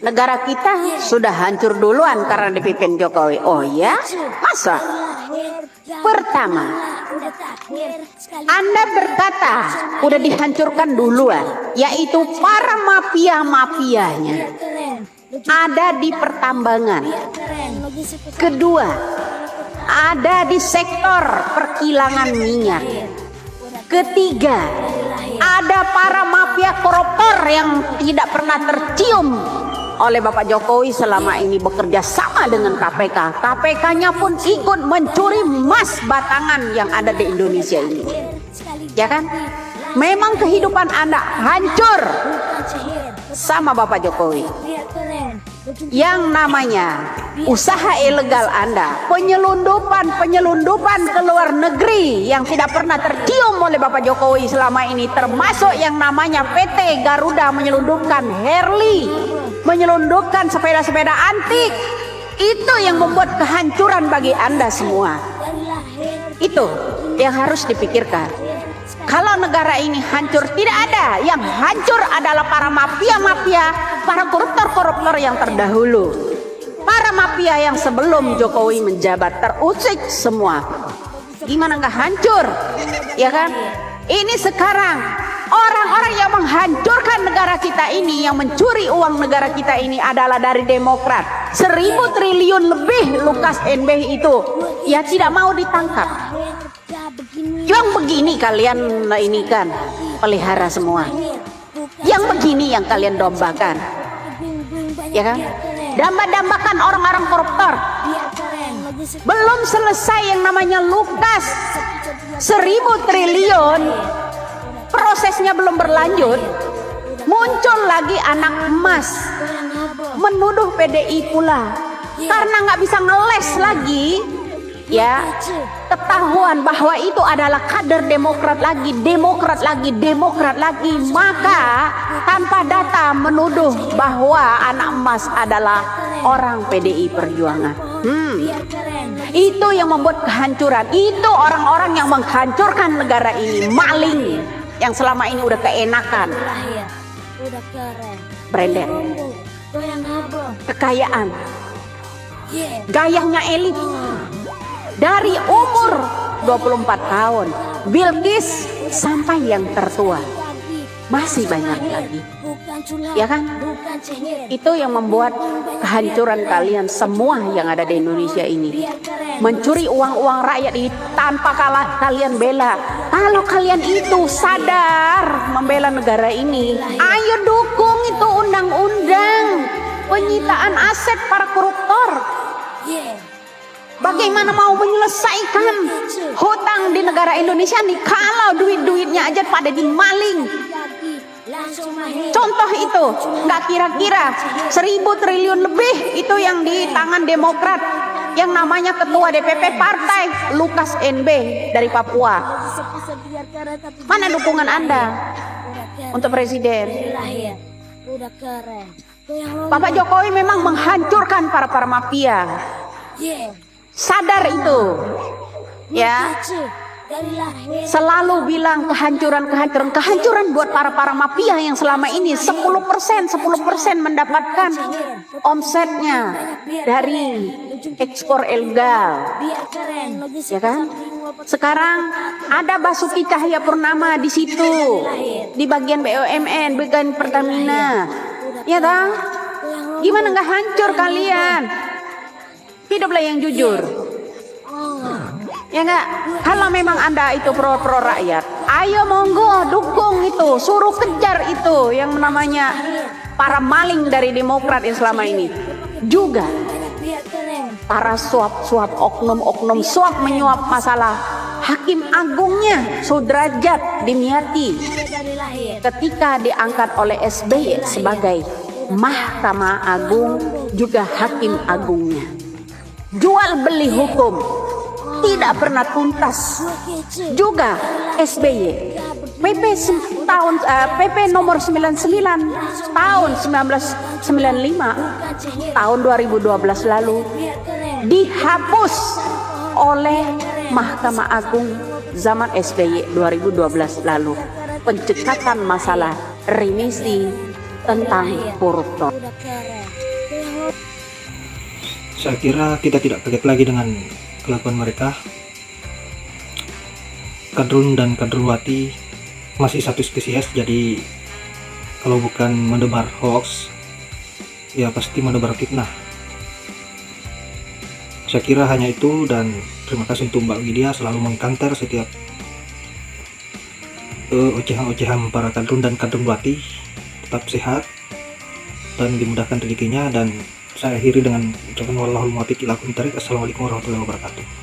Negara kita sudah hancur duluan karena dipimpin Jokowi. Oh ya? Masa? Pertama, Anda berkata udah dihancurkan duluan, yaitu para mafia-mafianya ada di pertambangan. Kedua, ada di sektor perkilangan minyak. Ketiga, ada para mafia koruptor yang tidak pernah tercium oleh Bapak Jokowi selama ini bekerja sama dengan KPK. KPK-nya pun ikut mencuri emas batangan yang ada di Indonesia ini. Ya kan? Memang kehidupan Anda hancur sama Bapak Jokowi. Yang namanya usaha ilegal Anda, penyelundupan ke luar negeri yang tidak pernah tercium oleh Bapak Jokowi selama ini, termasuk yang namanya PT Garuda menyelundupkan Harley, menyelundupkan sepeda-sepeda antik. Itu yang membuat kehancuran bagi Anda semua. Itu yang harus dipikirkan. Kalau negara ini hancur, tidak ada. Yang hancur adalah para mafia-mafia, para koruptor-koruptor yang terdahulu. Para mafia yang sebelum Jokowi menjabat terusik semua. Gimana nggak hancur? Ya kan? Ini sekarang orang-orang yang menghancurkan negara kita ini, yang mencuri uang negara kita ini adalah dari Demokrat. 1.000 triliun lebih Lukas NB itu ya tidak mau ditangkap. Yang begini kalian ini kan pelihara semua. Yang begini yang kalian dombakan. Ya kan? Damba-dambakan orang-orang koruptor. Belum selesai yang namanya Lukas 1.000 triliun, prosesnya belum berlanjut, muncul lagi anak emas menuduh PDI pula karena nggak bisa ngeles lagi. Ya, ketahuan bahwa itu adalah kader Demokrat lagi, maka tanpa data menuduh bahwa anak emas adalah orang PDI Perjuangan. Itu yang membuat kehancuran. Itu orang-orang yang menghancurkan negara ini, maling yang selama ini udah keenakan, branded, kekayaan, gayanya elit. Dari umur 24 tahun Bilqis sampai yang tertua, masih banyak lagi. Ya kan? Itu yang membuat kehancuran kalian semua yang ada di Indonesia ini. Mencuri uang-uang rakyat ini tanpa kalian bela. Kalau kalian itu sadar membela negara ini, ayo dukung itu undang-undang penyitaan aset para koruptor. Bagaimana mau menyelesaikan hutang di negara Indonesia nih kalau duit-duitnya aja pada dimaling? Contoh itu, nggak kira-kira 1.000 triliun lebih itu yang di tangan Demokrat, yang namanya ketua DPP partai Lukas NB dari Papua. Mana dukungan Anda untuk presiden? Bapak Jokowi memang menghancurkan para mafia. Sadar itu, ya. Selalu bilang kehancuran buat para mafia yang selama ini 10% mendapatkan omsetnya dari ekspor ilegal, ya kan? Sekarang ada Basuki Cahayapurnama di situ, di bagian BUMN, bagian Pertamina, ya kan? Gimana nggak hancur kalian? Hiduplah yang jujur. Ya enggak? Kalau memang Anda itu pro rakyat, ayo monggo dukung itu, suruh kejar itu yang namanya para maling dari Demokrat yang selama ini. Juga para suap oknum suap menyuap masalah Hakim Agungnya Sudrajat Dimyati ketika diangkat oleh SBY sebagai Mahkamah Agung, juga Hakim Agungnya. Jual beli hukum tidak pernah tuntas. Juga SBY PP nomor 99 tahun 1995 tahun 2012 lalu dihapus oleh Mahkamah Agung zaman SBY 2012 lalu. Pencekatan masalah remisi tentang Purto. Saya kira kita tidak kaget lagi dengan kelakuan mereka. Kadrun dan Kadrunwati masih satu spesies, jadi kalau bukan menebar hoax, ya pasti menebar fitnah. Saya kira hanya itu, dan terima kasih untuk Mbak Widya selalu mengkanter setiap ocehan-ocehan para Kadrun dan Kadrunwati. Tetap sehat dan dimudahkan rezekinya, dan saya akhiri dengan ucapan wallahul muwaffiq ila aqwamit thoriq. Assalamualaikum warahmatullahi wabarakatuh.